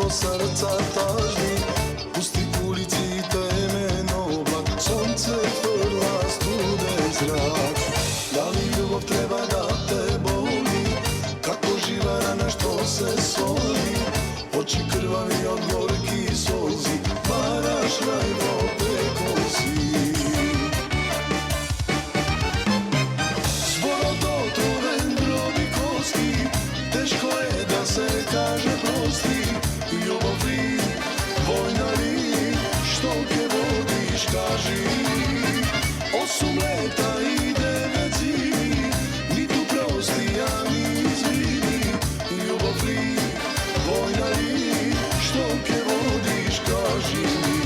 do srca tažni. Pusti ulici temen oblak, sunce frla studen zrak. Da li ljubav treba da te boli, kako živa rana što se soli? Oči krvavi od gorkih solzi, varaš rajvo preko si. Zbog otvoren grob i kosti, teško je da se kaže prosti. Ljubav li, vojna li, što te vodiš kaži. 8 leta i 9 zimi, ni tu prosti, a ni izvini. Ljubav li, vojna li, što te vodiš kaži mi.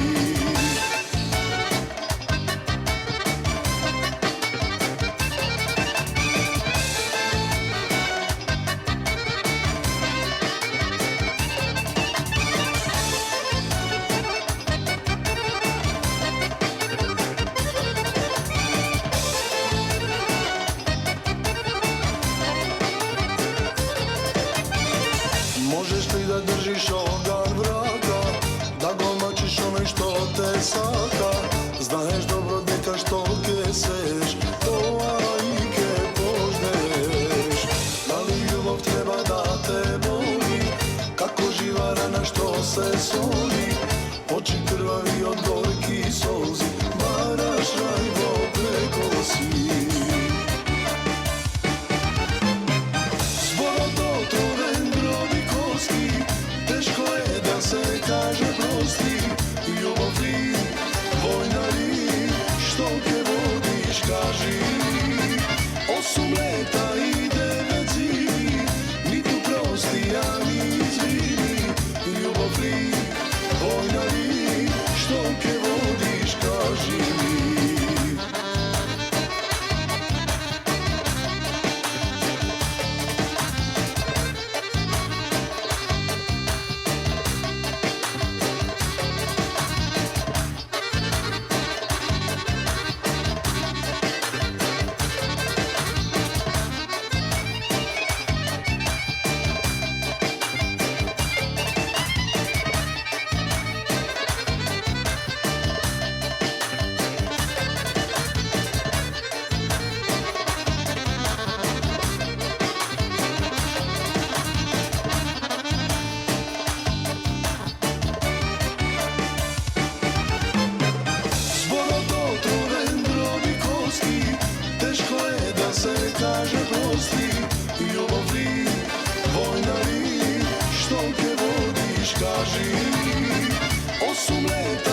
Možeš li da držiš organ vraka, da gomačiš onaj što te saka? Znaješ dobro deka što keseš, to ajke požneš. Da li ljubav treba da te boli, kako živa rana što se soli? Oči krvavi od gorkih solzi, varaš rajvo preko si. Teško je da se kaže prosti. Ljubav li, vojna li, što te vodiš kaži. 8 leta i 9 zimi, ni tu prosti, a ni izvini. Ljubav li, vojna li, što te vodiš kaži mi. Teško je da se kaže prosti. Ljubav li, vojna li, što te vodiš kaži. 8 leta